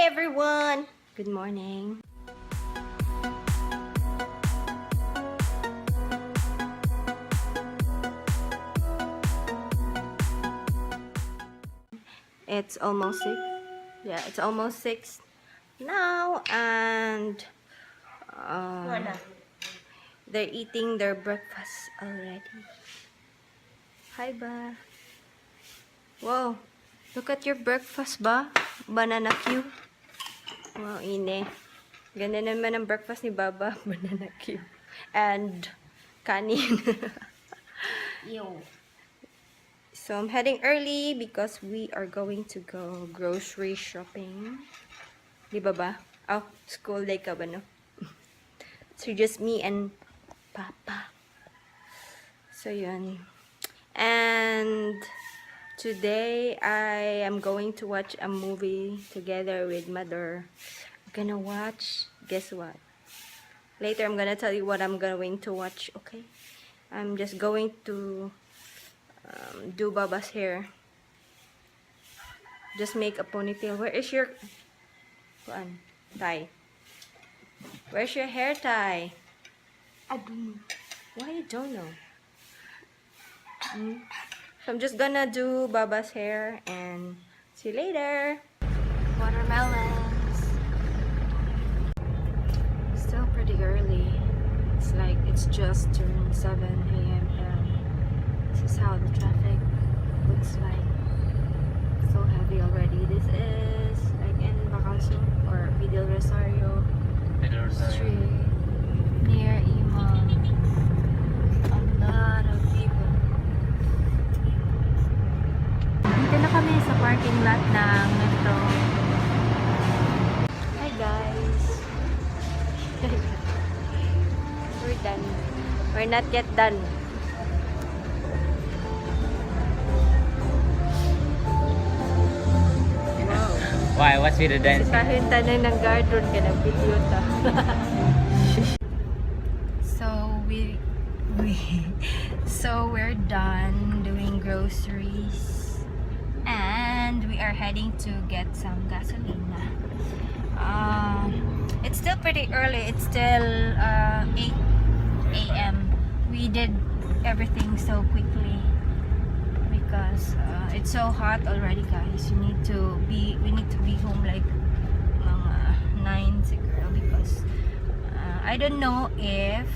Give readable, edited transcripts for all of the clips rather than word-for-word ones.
Hi everyone! Good morning. It's almost 6. Yeah, it's almost 6 now, and they're eating their breakfast already. Hi ba? Wow, look at your breakfast ba? Banana Q. Wow, ine. Ganda naman ang breakfast ni Baba. Banana Q. And kanin. Ew. So I'm heading early because we are going to go grocery shopping. Di ba ba? Oh, school day ka ba, no? So just me and Papa. So yun. And today I am going to watch a movie together with Mother. I'm gonna watch, guess what? Later I'm gonna tell you what I'm going to watch, okay? I'm just going to do Baba's hair. Just make a ponytail. Where is your tie? Where's your hair tie? I don't know. Why you don't know? So I'm just gonna do Baba's hair and see you later. Watermelons. Still pretty early. It's like it's just turned 7 a.m. and this is how the traffic looks like. So heavy already. This is like in Bacaso or Vidal Rosario Street near Imam. A lot of people. Dito na kami sa parking lot ng metro. Hi guys. We're done. We're not yet done. Wow. Why? What's with the dance? Sa kahit tanay ng garden ka ng video ta. So we're done doing groceries and we are heading to get some gasoline. It's still pretty early. It's still 8 a.m. We did everything so quickly because it's so hot already, guys. We need to be home like 9 siguro because I don't know if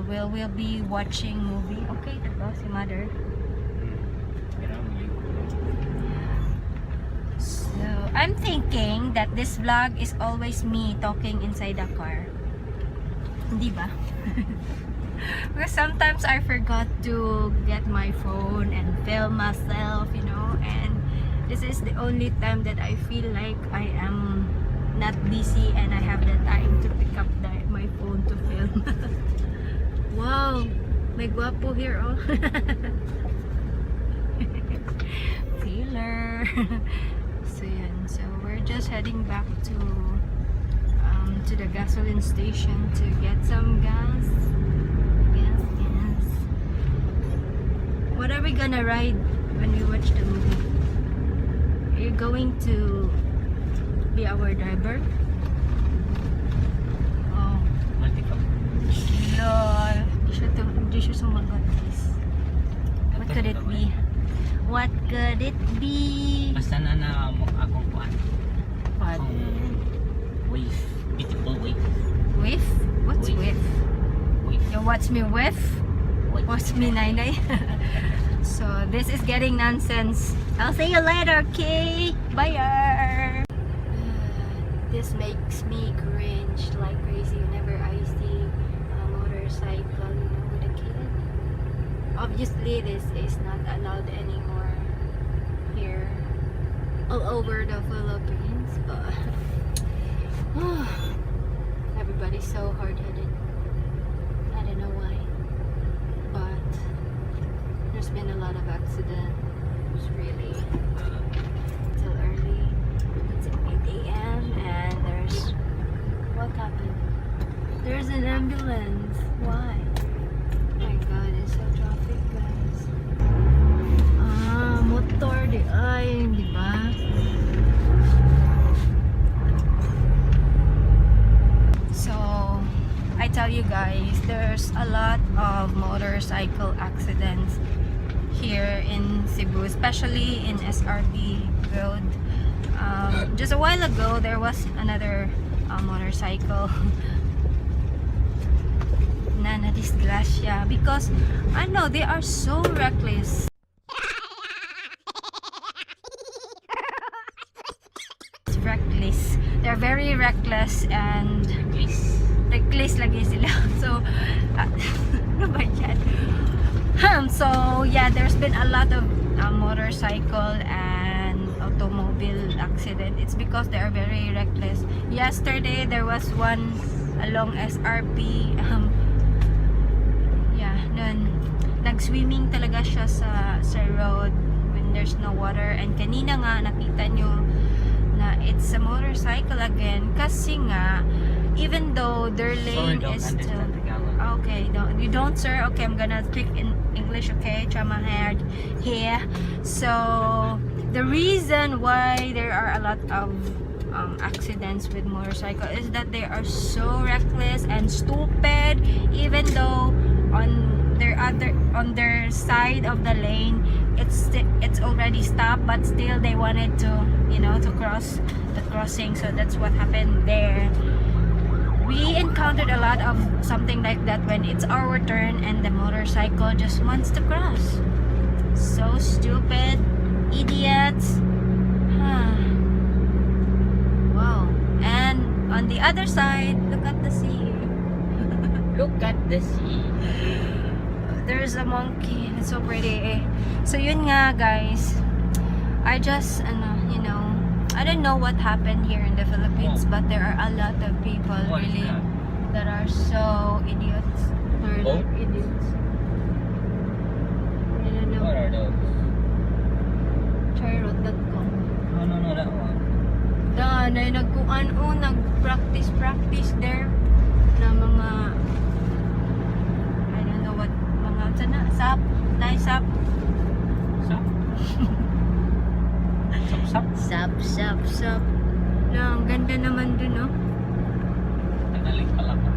we'll be watching movie. Okay, diba si Mother? So, I'm thinking that this vlog is always me talking inside the car. Hindi ba? Because sometimes I forgot to get my phone and film myself, you know, and this is the only time that I feel like I am not busy and I have the time to pick up my phone to film. Wow, may guwapo here, oh. Feeler. So yan, so we're just heading back to the gasoline station to get some gas. What are we gonna ride when we watch the movie? Are you going to be our driver? Oh. Lol. Hindi siya sumagot, guys. What could it be? What could it be? Basta na akong kuan. What? Wave. Beautiful wave. Whiff? What's whiff? Wave. You watch me whiff? Wave. Watch me nainay? So this is getting nonsense. I'll see you later, okay? Bye. This makes me cringe like crazy whenever I see a motorcycle, you know, with a kid. Obviously, this is not allowed anymore here all over the Philippines, but everybody's so hard-headed. I don't know why, but there's been a lot of accidents really till early. It's 8 a.m. and there's what happened? There's an ambulance. Why? Oh my god, it's so traffic, guys. Motor di ay, di ba? there's a lot of motorcycle accidents here in Cebu, especially in SRB road. Just a while ago, there was another motorcycle na disgrasya because I know they are so reckless. Reckless. They're very reckless and Please. reckless lagi sila. So, ano ba yan? So, yeah, there's been a lot of motorcycle and automobile accident. It's because they are very reckless. Yesterday, there was one along SRP. Yeah, nun, nag-swimming talaga siya sa road when there's no water. And kanina nga, nakita nyo na it's a motorcycle again kasi nga even though their lane is still okay, you don't sir, okay, I'm gonna speak in English, okay, try my hard here. So the reason why there are a lot of accidents with motorcycle is that they are so reckless and stupid, even though on their side of the lane it's already stopped, but still they wanted to, you know, to cross the crossing. So that's what happened there. We encountered a lot of something like that when it's our turn and the motorcycle just wants to cross. So stupid, idiots. Wow. And on the other side, look at the sea. Look at the sea. There's a monkey. It's so pretty. So yun nga guys. I just, you know, I don't know what happened here in the Philippines, but there are a lot of people What is really that? that are so idiots. Or Oh? like idiots. I don't know. What are those? Tryroad.com. No, that one. Dan ay nagkuan o nag-practice there na mga I don't know what mga sana sap. Sap. Sap. Na ang ganda naman dun, no? Nagaling pala ka.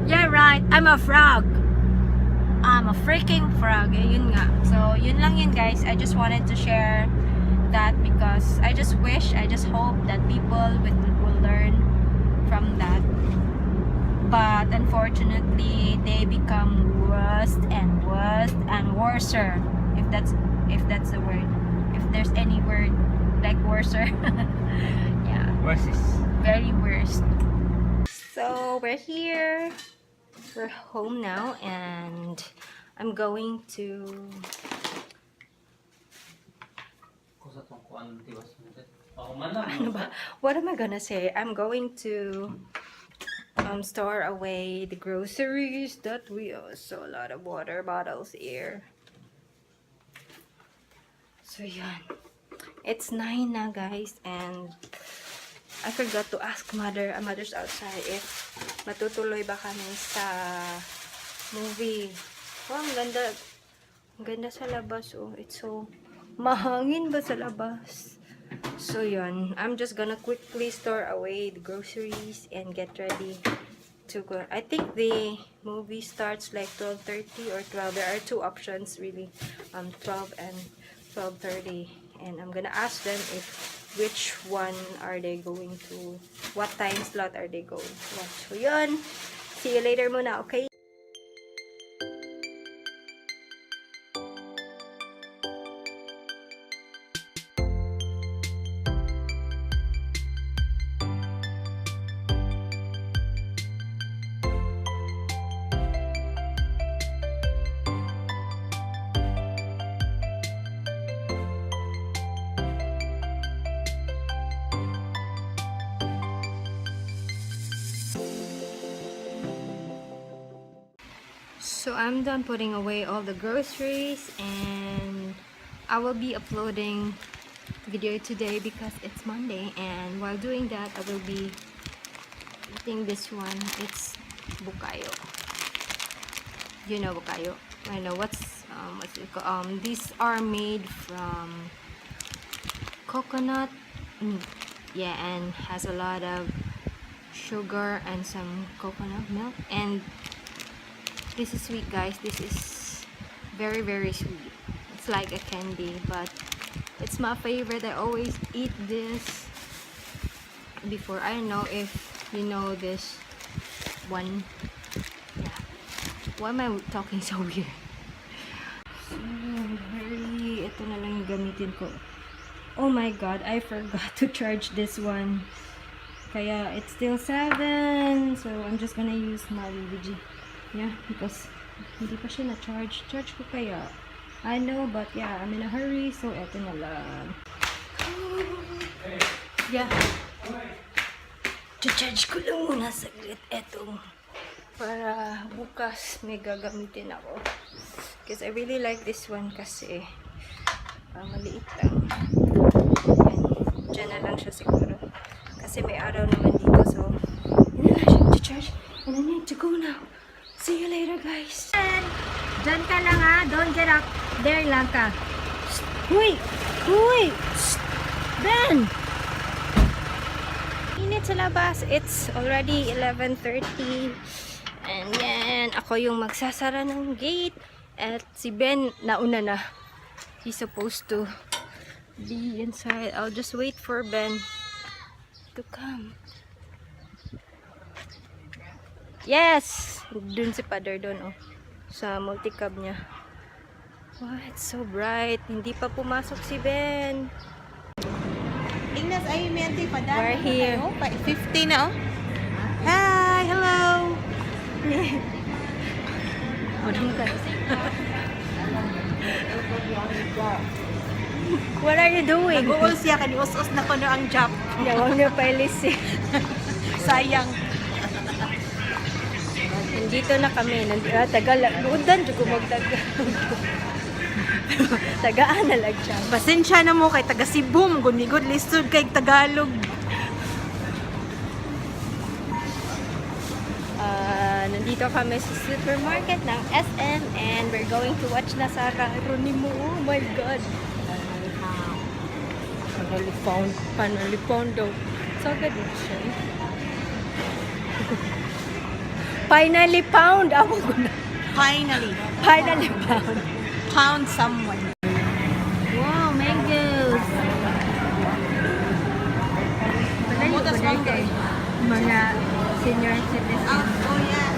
Yeah, right. I'm a frog. I'm a freaking frog. Yun nga. So, yun lang yun, guys. I just wanted to share that because I just hope that people will learn from that. But unfortunately, they become worse and worser. If that's the word. If there's any word like worser. Yeah. Versus. Very worst. So we're here. We're home now and I'm going to ano ba? What am I gonna say? I'm going to store away the groceries that we also a lot of water bottles here. So yan. It's 9 na guys and I forgot to ask mother's outside if matutuloy ba kami sa movie. Oh, ang ganda. Ang ganda sa labas. Oh, it's so mahangin ba sa labas? So yun, I'm just gonna quickly store away the groceries and get ready to go. I think the movie starts like 12:30 or 12. There are two options really, 12 and 12:30. And I'm gonna ask them if which one are they going to, what time slot are they going to watch. So yun, see you later muna, okay? So I'm done putting away all the groceries and I will be uploading video today because it's Monday, and while doing that I will be eating this one. It's bukayo. You know bukayo? I know what's it called? These are made from coconut, yeah, and has a lot of sugar and some coconut milk, and This is sweet, guys. This is very, very sweet. It's like a candy, but it's my favorite. I always eat this before. I don't know if you know this one. Yeah. Why am I talking so weird? So, very, ito na lang yung gamitin ko. Oh my god, I forgot to charge this one. Kaya, it's still 7. So, I'm just gonna use my VG. Yeah, because hindi pa siya na-charge. Charge ko kaya. I know, but yeah, I'm in a hurry. So, eto na lang. Yeah. Charge ko lang muna saglit. Eto. Para bukas may gagamitin ako. Because I really like this one kasi maliit lang. Yan. Diyan na lang siya siguro. Kasi may araw naman dito. So, yun na lang siya mag-charge. And I need to go now. See you later, guys. And, dyan ka lang ha. Don't get up. There lang ka. Huy! Huy! Ben! Init sa labas. It's already 11:30. And yan. Ako yung magsasara ng gate. At si Ben, nauna na. He's supposed to be inside. I'll just wait for Ben to come. Yes! Dun si Father dun, oh. Sa multicab niya. Wow, it's so bright. Hindi pa pumasok si Ben. Ignas ay mente pa dahil. We're here. 50 na oh. Hi, hello. What are you doing? Nag-uol siya kani us-us na ko no ang job. Huwag niyo pa ilis eh. Sayang. Nandito na kami. Tagal. Udan, ko magtaga. Tagaan na lang siya. Pasensya na mo kay taga Cebu, gunigod lisod kay Tagalog. Nandito kami sa supermarket ng SM and we're going to watch na sa Ronimo. Oh my God. Finally found daw. So good siya. Finally found. Ako ko na. Finally Found. found someone. Wow, mangoes. Butas mango. Mga senior citizens. Oh yeah.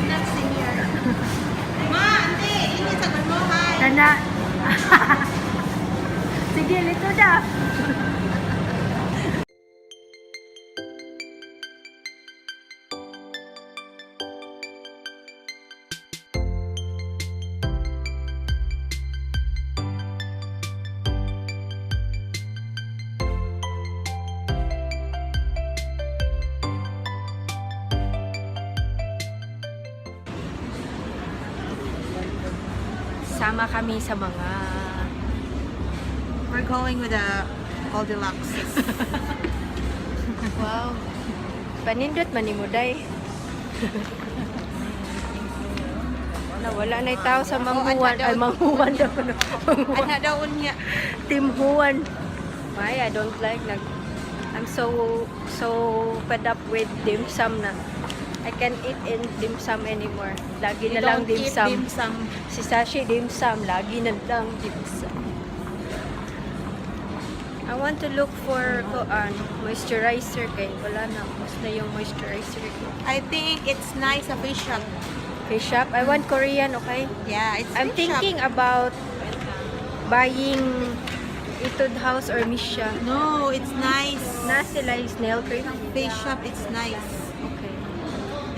Not senior. Ma, ante, ini sa mo hi. Tana. Sige, lito na. Sama kami sa mga We're going with a Goldilocks. wow. Panindot manimuday. Nawala na yung tao sa manghuwan. Ay, manghuwan daw. Ana daw niya. Team Huwan. Why? I don't like I'm so fed up with dim sum na. I can't eat in dim sum anymore. Lagi na lang dim sum. Dim sum. Si Sashi dim sum. Lagi na lang dim sum. I want to look for moisturizer kay wala na. Basta yung moisturizer ko. I think it's nice a fish shop. Fish shop? I want Korean, okay? Yeah, it's I'm fish shop. thinking about buying Etude House or Misha. No, it's nice. Na sila yung snail cream. Fish shop, it's nice. Okay.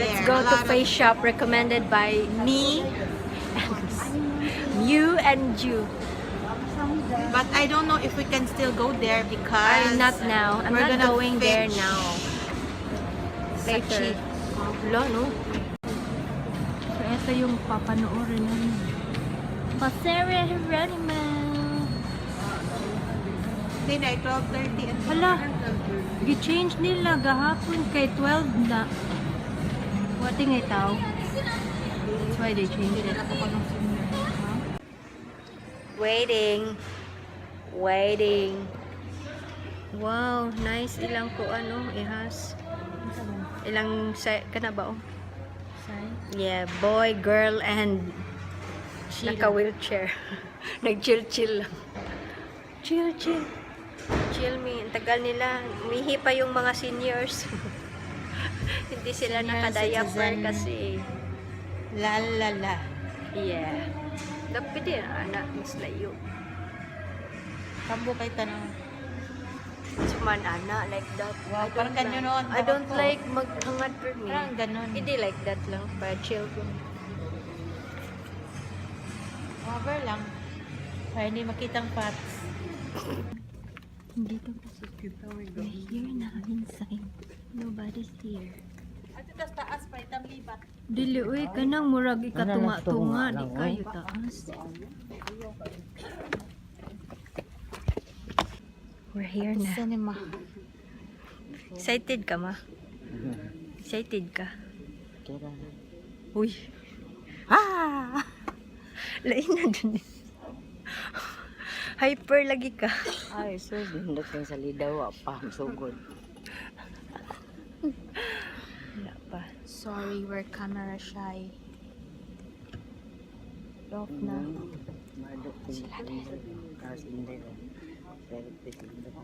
Let's There, go a to lot of- face shop recommended by me, you and you. But I don't know if we can still go there because I'm not now. I'm we're not gonna going there fetch now. Finchy. Wala, no? So, ito yung papanoorin namin. Pasere Heronimo. Hindi na, 12:30 and Hala, gi-change nila gahapon kay 12 na. Wati nga tao. That's why they changed it. Waiting. Wow, nice. Ilang ko ihas. Ilang kana ba oh? Yeah, boy, girl, and Sheila. naka-wheelchair. Nag-chill-chill lang. Chill. Chill me. Ang tagal nila. Umihi pa yung mga seniors. Hindi sila Senior nakadiaper citizen. kasi. La la la. Yeah. Dapat din, anak, mas layo. Kambo kay tanong. Suman, anak, like that. Wow, I parang don't ganyan like- noon. I don't Ako. like maghangad for me. Parang ganun. Hindi like that lang. Para chill ko. Cover lang. Para hindi makitang fats. Dito kasi. We're here na inside. Nobody's here. At ito taas pa, itang libat. Dili, uy, kanang murag ikatunga-tunga. Di kayo taas. We're here na. Cinema. Excited ka, ma? Excited ka? Uy. Ah! Lain na dun. Hyper lagi ka. Ay, so ganda kang salidaw pa sugod. Wala pa. Sorry, we're camera shy. Off na.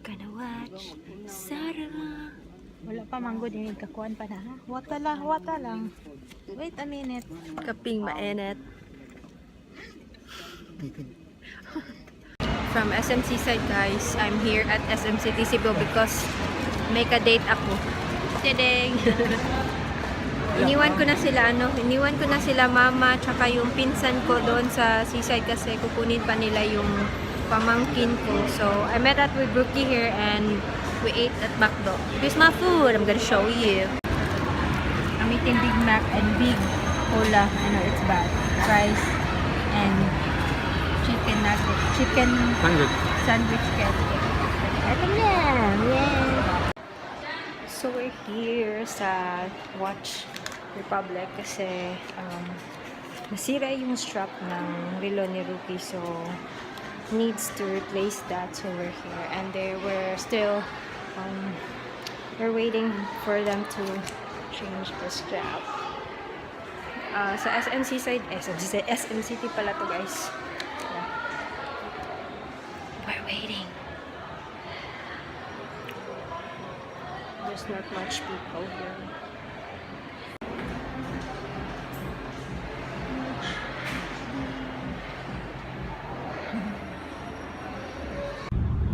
Gonna watch Sarah. Wala pa manggo din kakuan pa na ha. Wata lang. Wait a minute. Kaping mainit. From SMC side, guys. I'm here at SMCT Cebu because make a date ako. Tadeng! Iniwan ko na sila mama tsaka yung pinsan ko doon sa seaside kasi kukunin pa nila yung pamangkin ko. So, I met up with Brookie here and we ate at McDo. Here's my food. I'm gonna show you. I'm eating Big Mac and Big Cola. I know it's bad. Fries and chicken nugget. Chicken sandwich cake. Ito na! Yay! So we're here sa Watch Republic kasi nasira yung strap ng relo ni Rookie, so needs to replace that. So we're here and we're waiting for them to change the strap. Sa SMCT pala to, guys. We're waiting. There's not much people here.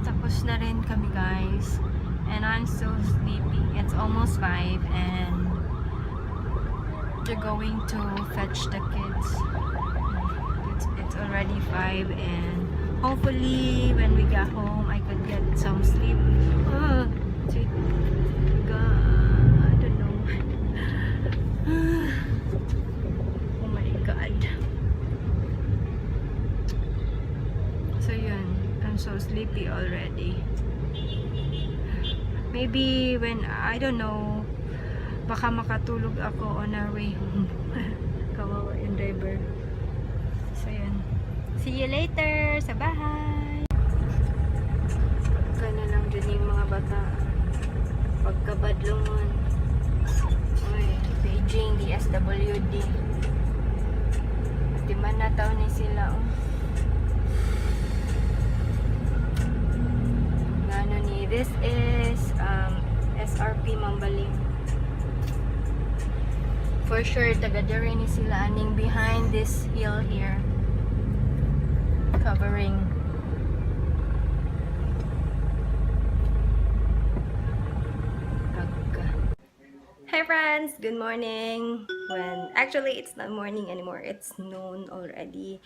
Tapos na rin kami, guys. And I'm so sleepy. It's almost 5 and they're going to fetch the kids. It's already 5 and hopefully when we get home I could get some sleep. I don't know. Oh my god. So yun, I'm so sleepy already. Maybe when, I don't know, baka makatulog ako on our way home. Kawawa yung driver. So yun. See you later sa bahay. Pagka na lang dyan yung mga bata. Pagkabadlongan. Uy, Beijing, DSWD. Di man na taon ni sila. Ano ni, this is SRP Mambaling. For sure, taga-dere ni sila aning behind this hill here. Covering. Hi friends! Good morning! Actually, it's not morning anymore. It's noon already.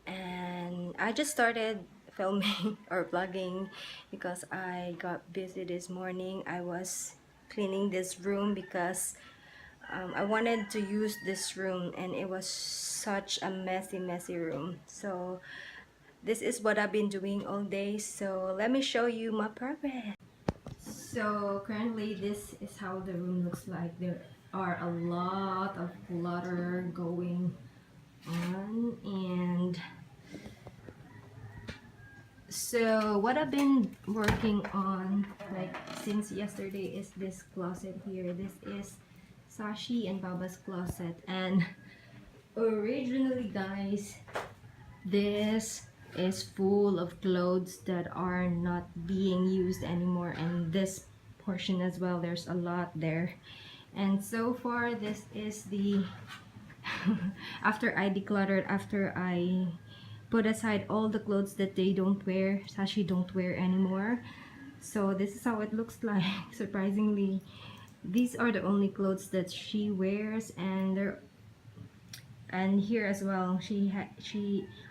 And I just started filming or vlogging because I got busy this morning. I was cleaning this room because I wanted to use this room and it was such a messy room. So this is what I've been doing all day. So let me show you my progress. So currently this is how the room looks like. There are a lot of clutter going on, and so what I've been working on like since yesterday is this closet here. This is Sashi and Baba's closet. And originally, guys, this is full of clothes that are not being used anymore, and this portion as well, there's a lot there. And so far, this is the after I decluttered, after I put aside all the clothes that they don't wear, Sashi don't wear anymore. So this is how it looks like. Surprisingly, these are the only clothes that she wears, and they're, and here as well, she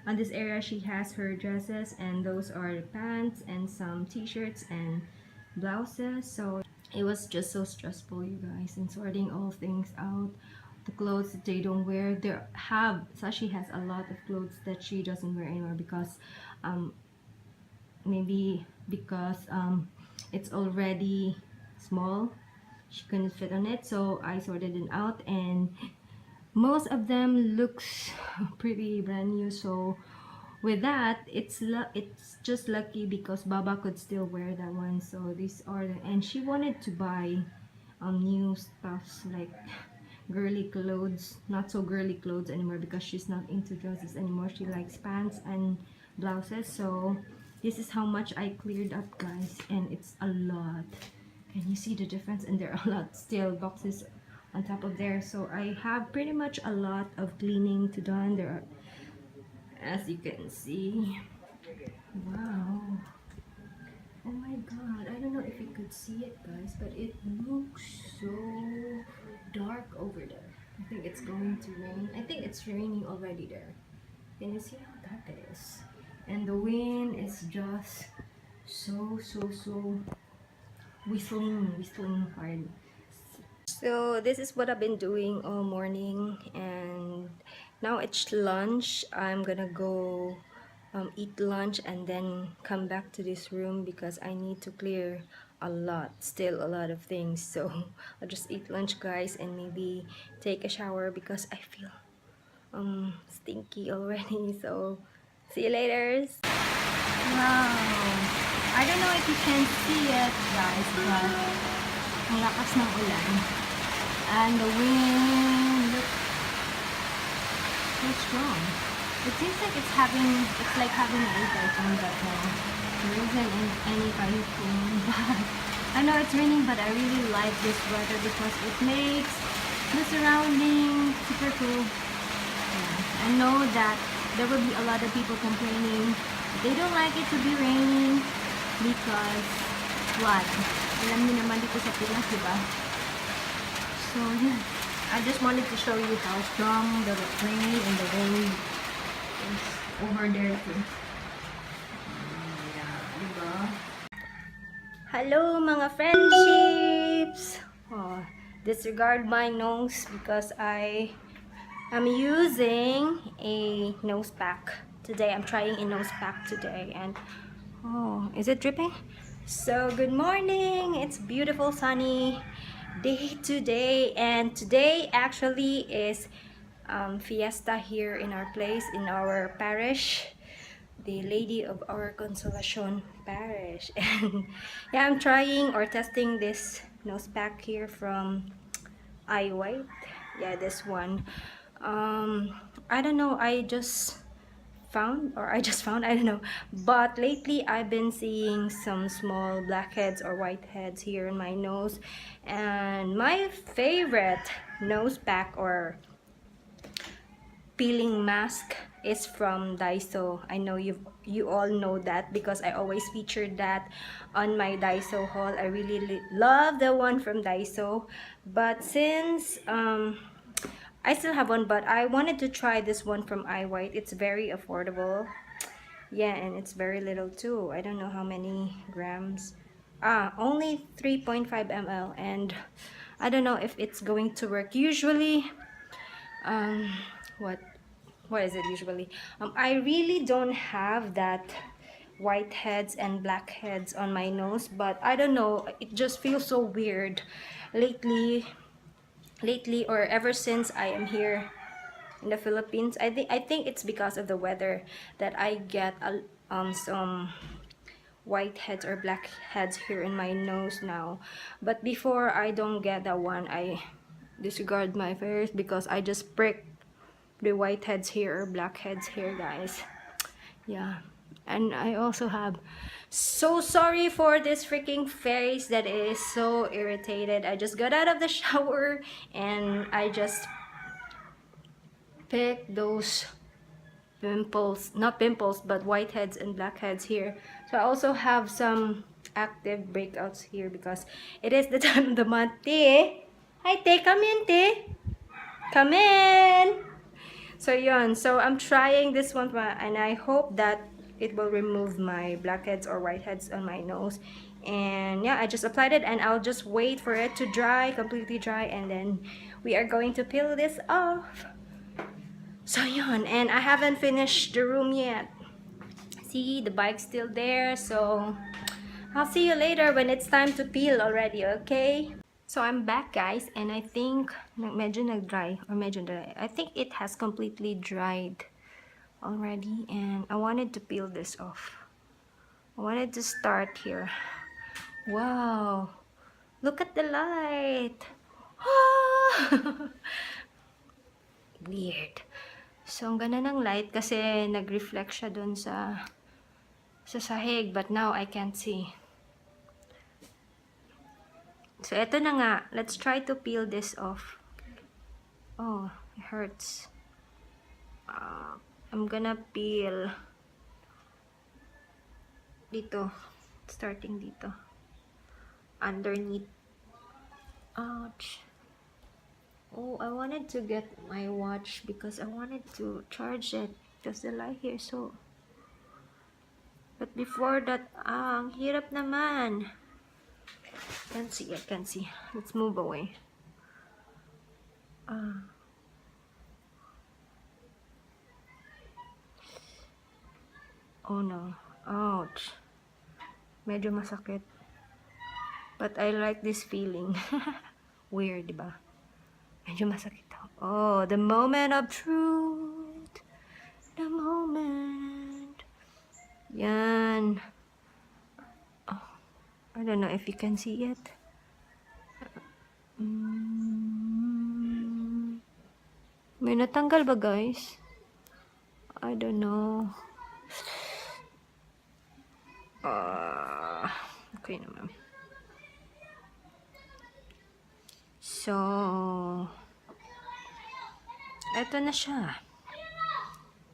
on this area she has her dresses, and those are the pants and some t-shirts and blouses. So it was just so stressful, you guys, in sorting all things out, the clothes that they don't wear. Sashi has a lot of clothes that she doesn't wear anymore because maybe because it's already small, she couldn't fit on it. So I sorted it out, and most of them looks pretty brand new. So with that, it's just lucky because Baba could still wear that one. So these are and she wanted to buy new stuffs like girly clothes, not so girly clothes anymore, because she's not into dresses anymore. She likes pants and blouses. So this is how much I cleared up, guys, and it's a lot. Can you see the difference? And there are a lot still boxes on top of there. So I have pretty much a lot of cleaning to done. There are, as you can see, wow, oh my god, I don't know if you could see it, guys, but it looks so dark over there. I think it's going to rain. I think it's raining already there. Can you see how dark it is? And the wind is just so whistling hard. So this is what I've been doing all morning, and now it's lunch. I'm gonna go eat lunch and then come back to this room because I need to clear still a lot of things. So I'll just eat lunch, guys, and maybe take a shower because I feel stinky already. So see you later. Wow! I don't know if you can see it, guys, but ang lakas ng ulan. And the wind looks so strong. It seems like it's like having a typhoon, but there isn't any typhoon. But I know it's raining, but I really like this weather because it makes the surrounding super cool. Yeah. I know that there will be a lot of people complaining they don't like it to be raining because what? Alam niyo naman dito sa Pinas, diba? So, yeah. I just wanted to show you how strong the rain and the wind is over there too. Yeah, diba? Hello mga friendships! Oh, disregard my nose because I am using a nose pack. Today I'm trying a nose pack today, and oh, is it dripping? So good morning, it's beautiful sunny day today, and today actually is fiesta here in our place, in our parish, the Lady of Our Consolation parish. And yeah, I'm trying or testing this nose pack here from iWHITE. Yeah, this one. I don't know, I just found, I don't know, but lately I've been seeing some small blackheads or whiteheads here in my nose, and my favorite nose pack or peeling mask is from Daiso. I know you all know that because I always featured that on my Daiso haul. I really love the one from Daiso, but since I still have one, but I wanted to try this one from iWHITE. It's very affordable. Yeah, and it's very little too. I don't know how many grams. Only 3.5 ml, and I don't know if it's going to work. Usually, what is it usually? I really don't have that whiteheads and blackheads on my nose, but I don't know, it just feels so weird lately or ever since I am here in the Philippines. I think it's because of the weather that I get some whiteheads or blackheads here in my nose now. But before, I don't get that one. disregard my fears because I just pricked the whiteheads here or blackheads here, guys. Yeah, and I also have so sorry for this freaking face that is so irritated. I just got out of the shower and I just picked those pimples, not pimples, but whiteheads and blackheads here. So I also have some active breakouts here because it is the time of the month. Te, hi Te, come in Te, come in. So yun, so I'm trying this one and I hope that it will remove my blackheads or whiteheads on my nose. And yeah, I just applied it and I'll just wait for it to dry, completely dry, and then we are going to peel this off. So yun, and I haven't finished the room yet. See, the bike's still there, so I'll see you later when it's time to peel already, okay? So I'm back, guys, and I think medyo nag-dry or medyo dry. I think it has completely dried already, and I wanted to peel this off. I wanted to start here. Wow, look at the light. Weird. So ang ganda ng light kasi nag-reflect siya dun sa sahig, but now I can't see. So, eto na nga. Let's try to peel this off. Oh, it hurts. I'm gonna peel dito. Starting dito. Underneath. Ouch. Oh, I wanted to get my watch because I wanted to charge it. Because the light here so... But before that, ang hirap naman. Can't see, I can't see. Let's move away. Oh no. Ouch. Medyo masakit. But I like this feeling. Weird, diba? Medyo masakit. Oh, the moment of truth. The moment. Yan. I don't know if you can see it. May natanggal ba, guys? I don't know. Okay naman. So, eto na siya.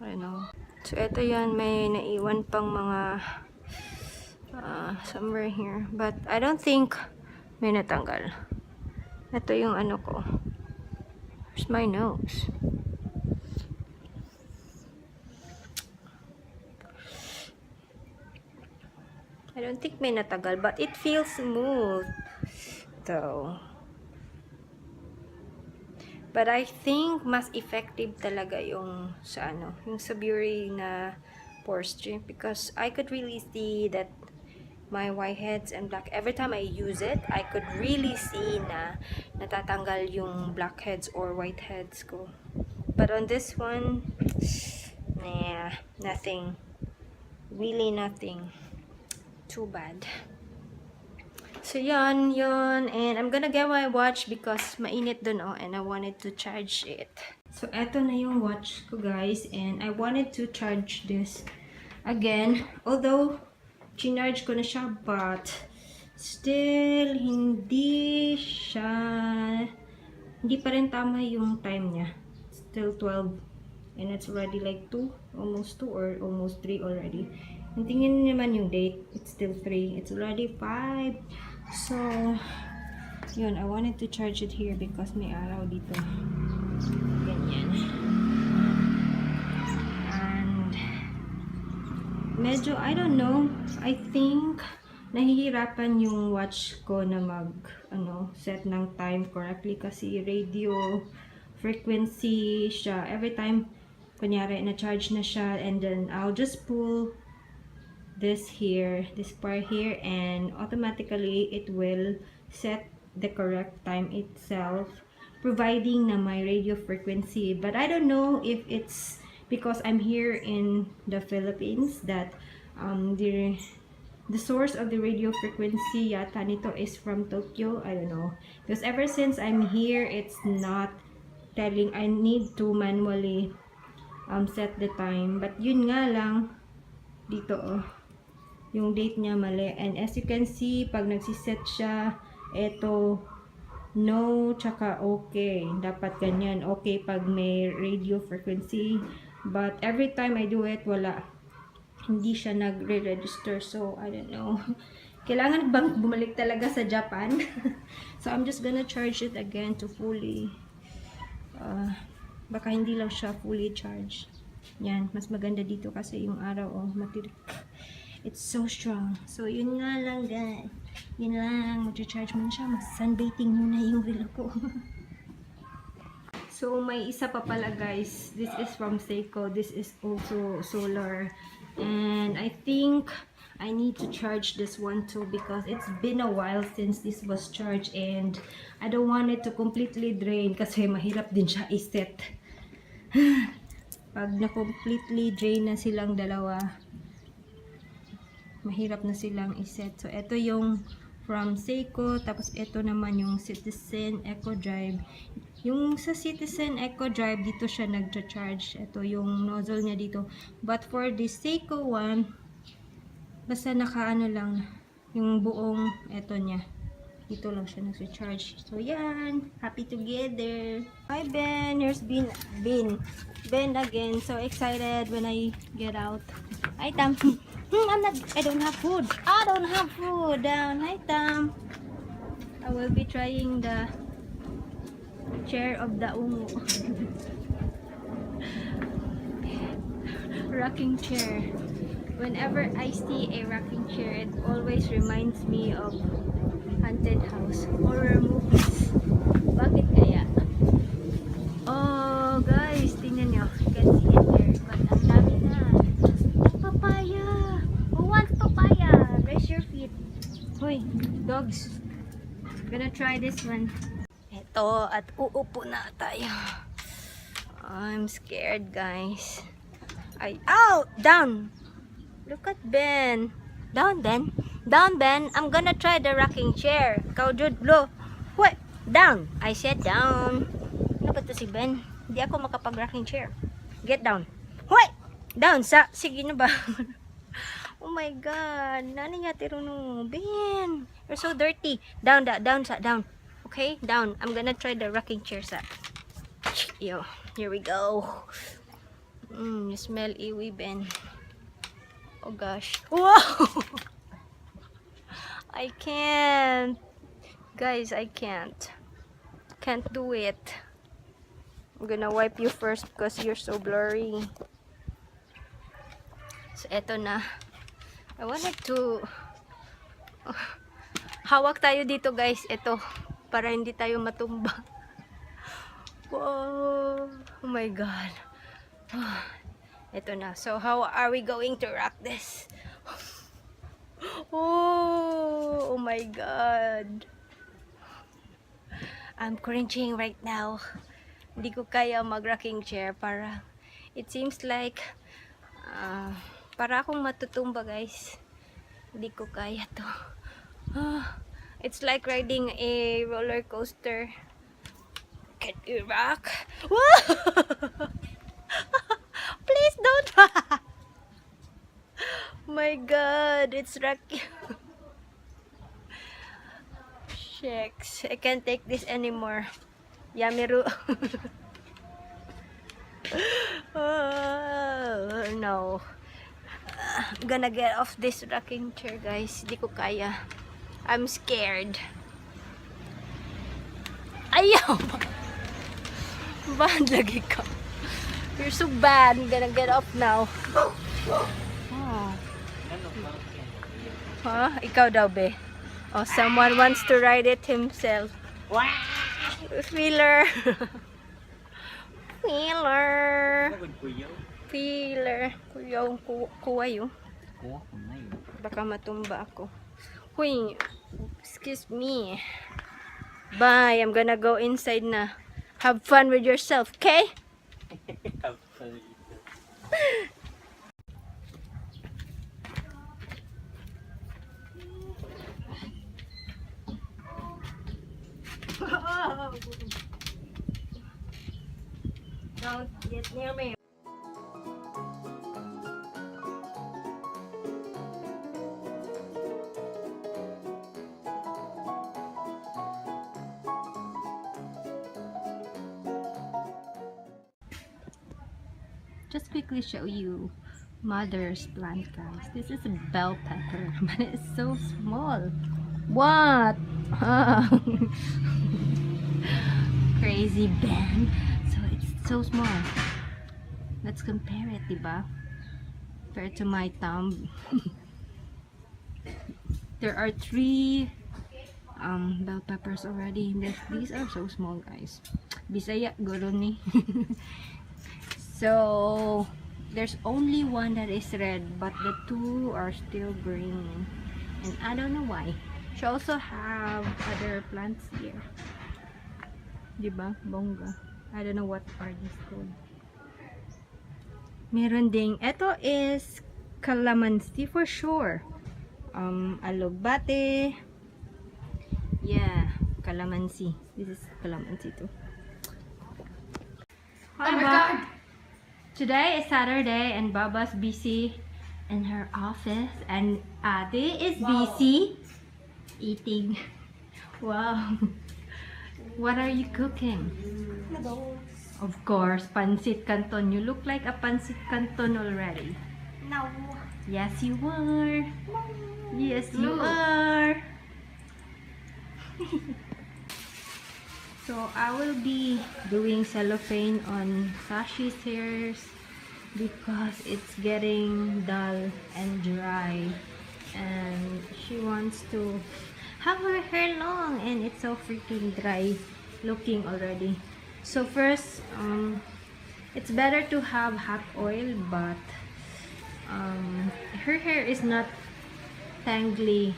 I don't know. So, eto yan. May naiwan pang mga somewhere here, but I don't think may natanggal. Ito yung ano ko. Where's my nose? I don't think may natanggal, but it feels smooth though. But I think mas effective talaga yung sa ano, yung sa Beauty na pore strip because I could really see that my whiteheads and black, every time I use it, I could really see na natatanggal yung blackheads or whiteheads ko. But on this one, nah, nothing. Really nothing. Too bad. So yun. And I'm gonna get my watch because mainit dun and I wanted to charge it. So eto na yung watch ko, guys, and I wanted to charge this again. Although chinarge ko na siya, but still hindi pa rin tama yung time niya. Still 12 and it's already like 2, almost 2 or almost 3 already. And tingnan naman yung date, it's still 3, it's already 5. So yun, I wanted to charge it here because may araw dito. Ganyan. Medyo, I don't know, I think nahihirapan yung watch ko na set ng time correctly kasi radio frequency siya. Every time, kunyari, na-charge na siya, and then I'll just pull this here, this part here, and automatically it will set the correct time itself, providing na my radio frequency. But I don't know if it's because I'm here in the Philippines that the source of the radio frequency yata nito is from Tokyo. I don't know. Because ever since I'm here, it's not telling. I need to manually set the time. But yun nga lang, dito yung date niya mali. And as you can see, pag nagsiset siya, eto, no, tsaka okay. Dapat ganyan. Okay pag may radio frequency. But every time I do it, wala. Hindi siya nagre-register. So, I don't know. Kailangan bang bumalik talaga sa Japan? So, I'm just gonna charge it again to fully. Baka hindi lang siya fully charged. Yan. Mas maganda dito kasi yung araw, matirik. It's so strong. So, yun nga lang, guys. Yun lang. Mag-charge mo na siya. Mag-sunbathing muna yung relo ko. So, may isa pa pala, guys. This is from Seiko. This is also solar. And I think I need to charge this one too because it's been a while since this was charged. And I don't want it to completely drain kasi mahirap din siya iset. Pag na-completely drain na silang dalawa, mahirap na silang iset. So, ito yung from Seiko. Tapos, ito naman yung Citizen Eco Drive. Yung sa Citizen Eco Drive, dito siya nag-charge. Ito yung nozzle niya dito. But for the Seiko one, basta nakaano lang, yung buong ito niya. Dito lang siya nag-charge. So, yan. Happy together. Hi, Ben. Here's Ben again. So excited when I get out. Hi, Tam. I don't have food. I don't have food. Hi, Tam. I will be trying the chair of the ungo. Rocking chair. Whenever I see a rocking chair, it always reminds me of haunted house, horror movies. Bakit kaya? Oh, guys, tingnan nyo. You can see it there. But ang dami na. Papaya! Who wants papaya? Raise your feet. Hoy, dogs. Gonna try this one. Ito, at uupo na tayo. I'm scared, guys. Ow! Down! Look at Ben. Down, Ben. Down, Ben. I'm gonna try the rocking chair. Ikaw, Jude, blow. What? Down. I said down. Ano ba to si Ben? Hindi ako makapag-rocking chair. Get down. What? Down sa. Sige na ba? Oh my God. Nani nga tirunong. Ben. You're so dirty. Down, down sa. Down. Okay? Down. I'm gonna try the rocking chair sa. Yo. Here we go. You smell iwi, Ben. Oh gosh. Wow! I can't. Guys, I can't. Can't do it. I'm gonna wipe you first because you're so blurry. So, eto na. I wanted to... hawak tayo dito, guys. Eto. Para hindi tayo matumba. Whoa! Oh my God. Ito na. So, how are we going to rock this? Oh my God. I'm cringing right now. Hindi ko kaya mag-rocking chair. Para, it seems like, para akong matutumba, guys. Hindi ko kaya to. It's like riding a roller coaster. Can you rock? Please don't. My God, it's rocky. Shucks, I can't take this anymore. Yamiru. Oh, no. I'm gonna get off this rocking chair, guys. Di ko kaya. I'm scared. Ayaw! Bad lagi ka. You're so bad. I'm gonna get off now. Oh. Huh? Ikaw daw, be. Oh, someone wants to ride it himself. Wow! Feeler. Feeler. Feeler. Kuyaw, kuwayo. Baka matumba ako. Huy, excuse me. Bye. I'm gonna go inside na. Have fun with yourself, okay? Don't get near me. Just quickly show you mother's plant, guys. This is a bell pepper, but it's so small. What? Crazy band. So it's so small. Let's compare it, diba? Compared to my thumb. There are 3 bell peppers already. These are so small, guys. Bisaya guro ni. So there's only one that is red, but the 2 are still green, and I don't know why. She also have other plants here, diba? Bongga. I don't know what are these called. Meron ding, ito is calamansi for sure. Alogbate. Yeah, calamansi. This is calamansi too. Oh my God! Today is Saturday and Baba's busy in her office and Ate is busy eating. Wow. What are you cooking? Of course, pancit canton. You look like a pancit canton already. No. Yes, you are. Yes, you are. So I will be doing cellophane on Sashi's hairs because it's getting dull and dry, and she wants to have her hair long and it's so freaking dry looking already. So first, it's better to have hot oil, but her hair is not tangly,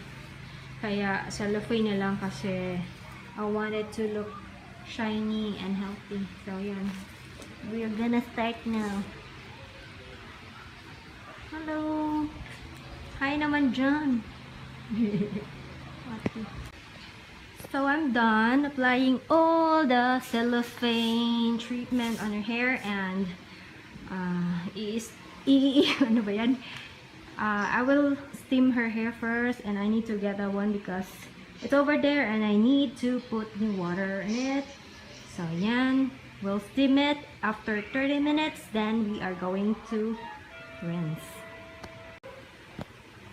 kaya cellophane na lang kasi I want it to look shiny and healthy. So yan, we're gonna start now. Hello, hi naman dyan. So I'm done applying all the cellophane treatment on her hair, and ano ba yan? I will steam her hair first, and I need to get that one because it's over there and I need to put the water in it. So yan, we'll steam it after 30 minutes, then we are going to rinse.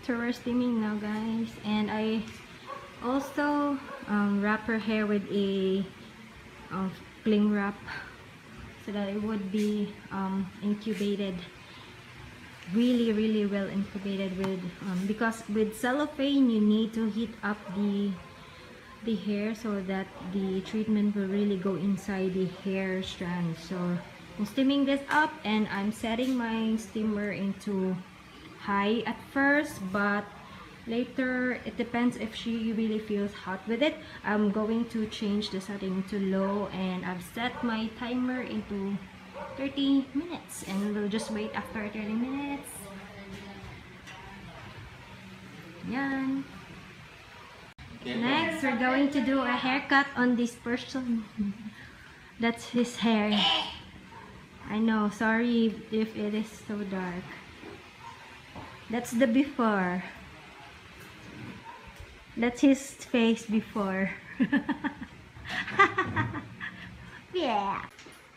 So we're steaming now, guys, and I also wrap her hair with a cling wrap so that it would be incubated really well incubated with because with cellophane you need to heat up the hair so that the treatment will really go inside the hair strand. So I'm steaming this up and I'm setting my steamer into high at first, but later it depends if she really feels hot with it. I'm going to change the setting to low, and I've set my timer into 30 minutes and we'll just wait after 30 minutes. Yan. Next, we're going to do a haircut on this person. That's his hair. I know, sorry if it is so dark. That's the before. That's his face before. Yeah.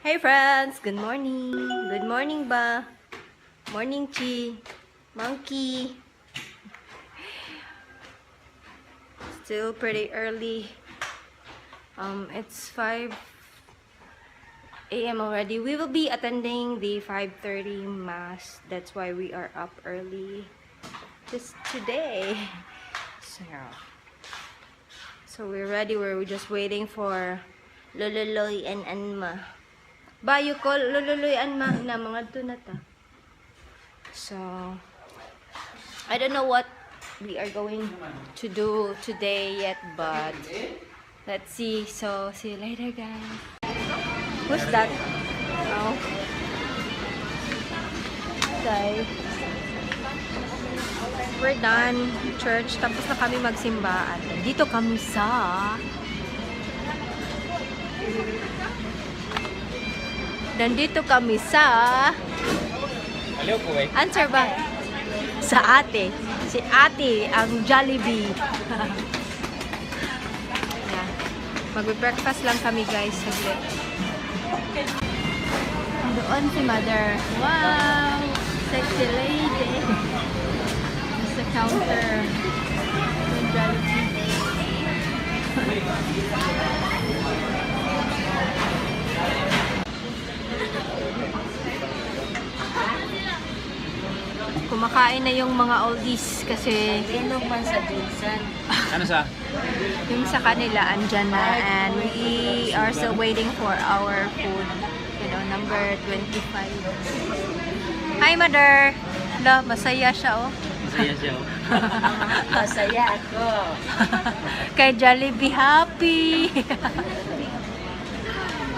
Hey friends, good morning. Good morning ba? Morning Chi. Monkey. Still pretty early. It's 5 a.m. already. We will be attending the 5:30 mass. That's why we are up early just today. So we're ready. We're just waiting for Lululoy and Anma. Ba, you call Lululoy and Anma na mga to na ta. So I don't know what we are going to do today yet, but let's see. So see you later, guys. Who's that? Oh, guys, we're done church, tapos na kami magsimba at dito kami sa Nandito kami sa... Answer ba? Sa ate. Si ate, ang Jollibee. Yeah. Magbe-breakfast lang kami guys. Saglit. Doon si mother. Wow! Sexy lady. Sa counter. Yung Jollibee. Kumakain na yung mga oldies kasi Inom man sa Jinsan. Ano sa? yung sa kanila andyan na and we are still waiting for our food. You know, number 25. Hi, mother! La, masaya siya, oh. Masaya siya. Masaya ako. Kay Jollibee, happy!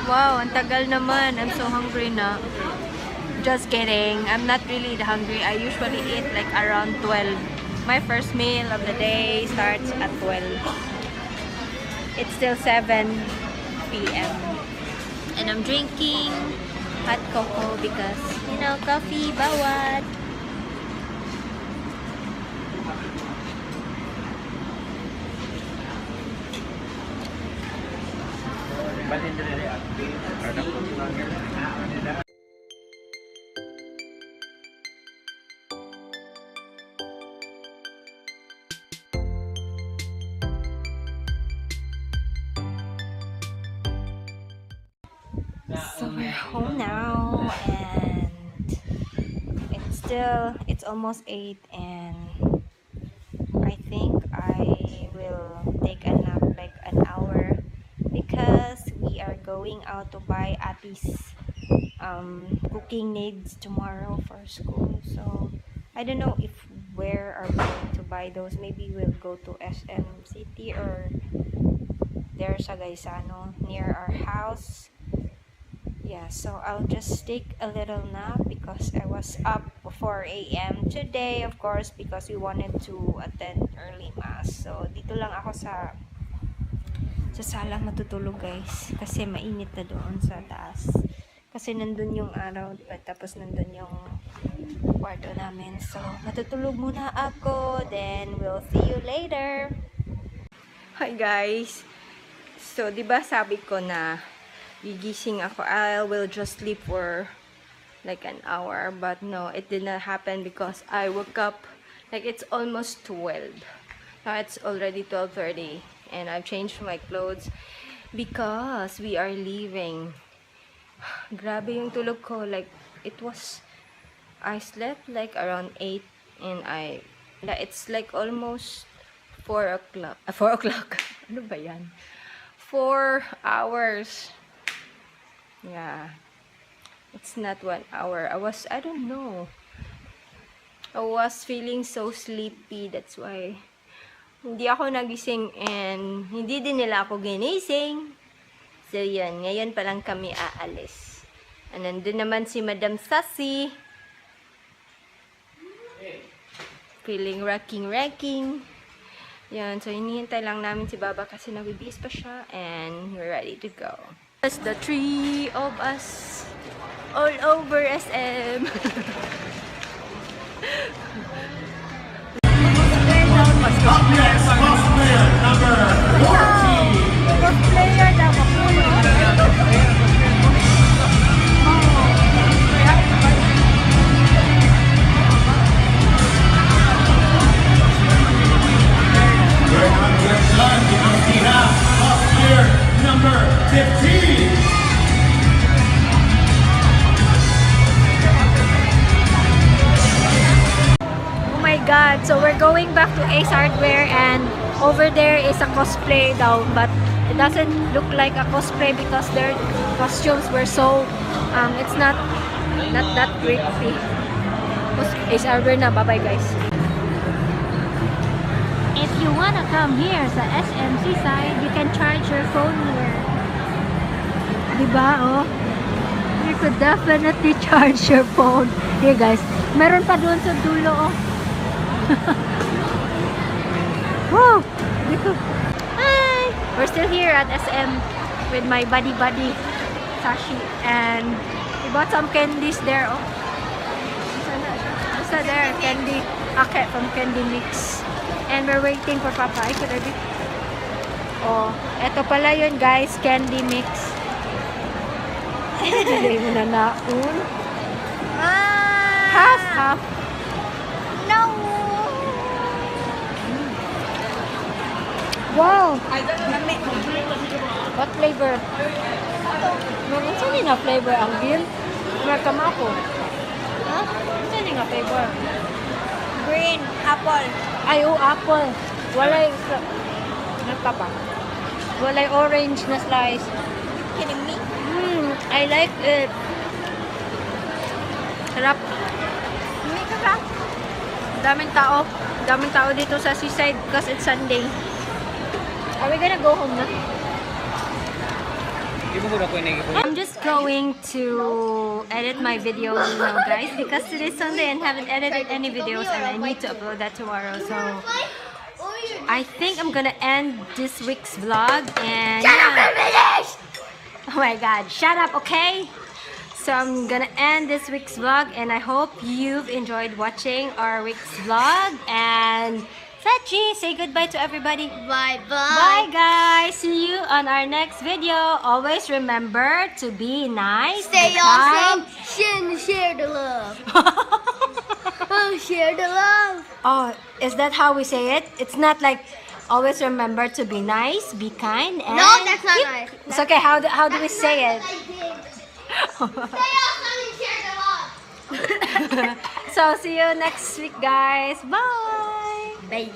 Wow, ang tagal naman. I'm so hungry na. Just kidding. I'm not really hungry. I usually eat like around 12. My first meal of the day starts at 12. It's still 7 p.m. And I'm drinking hot cocoa because, you know, coffee, bawat. So we're home now and it's almost 8 and I think I will take a nap like an hour because we are going out to buy Ati's cooking needs tomorrow for school. So I don't know if where are we going to buy those. Maybe we'll go to SM City or there sa Gaisano near our house. Yeah, so I'll just take a little nap because I was up 4 a.m. today, of course, because we wanted to attend early mass. So dito lang ako sa sala matutulog guys kasi mainit na doon sa taas. Kasi nandun yung araw, tapos nandun yung kwarto namin. So matutulog muna ako, then we'll see you later. Hi guys. So 'di ba sabi ko na gigising ako, I will just sleep for like an hour, but no, it did not happen because I woke up like it's almost 12. Now it's already 12:30 and I've changed my clothes because we are leaving. Grabe yung tulog ko, like I slept like around 8 and it's like almost 4 o'clock. 4 o'clock. Ano ba yan? 4 hours. Yeah, it's not 1 hour. I don't know. I was feeling so sleepy. That's why hindi ako nagising and hindi din nila ako ginising. So yan, ngayon pa lang kami aalis. And nandun naman si Madam Sassy. Feeling wrecking. Yan, so hinihintay lang namin si Baba kasi nagbibihis pa siya and we're ready to go. That's the three of us all over SM. Cosplayer number 14. Cosplayer daw ako. Cosplayer number 15. Oh my God! So we're going back to Ace Hardware and over there is a cosplay daw, but it doesn't look like a cosplay because their costumes were so it's not that creepy. Ace Hardware na. Bye bye guys. If you wanna come here sa SMC side, you can charge your phone here. Diba, oh? You could definitely charge your phone. Here guys, meron pa doon sa dulo, oh. Woo! Hi! We're still here at SM with my buddy Sashi and We bought some candies there, oh. Basta there, candy. Okay, from Candy Mix. And we're waiting for Papa. I could already. Oh, eto pala yun guys, Candy Mix. Hindi mo na naun. Half. No! Wow! What flavor? Meron saan na flavor ang gin? Meron ako. Ha? Saan nga flavor? Green, apple. Ay, oh, apple. Walay, nata ba? Walay orange na slice. Kidding me? I like it. Sarap. Hindi ka ba? Daming tao. Daming tao dito sa seaside because it's Sunday. Are we gonna go home na? I'm just going to edit my video now, guys, because today's Sunday and haven't edited any videos and I need to upload that tomorrow. So I think I'm gonna end this week's vlog and oh my god, shut up, okay? So I'm gonna end this week's vlog and I hope you've enjoyed watching our week's vlog. And Finchy, say goodbye to everybody. Bye-bye. Bye guys, see you on our next video. Always remember to be nice, Stay be kind. awesome. Share the love. Share the love. Oh, is that how we say it? It's not like always remember to be nice, be kind, and No, that's not nice. It's okay. How do we say it? Stay awesome and share the love. So see you next week, guys. Bye. Bye.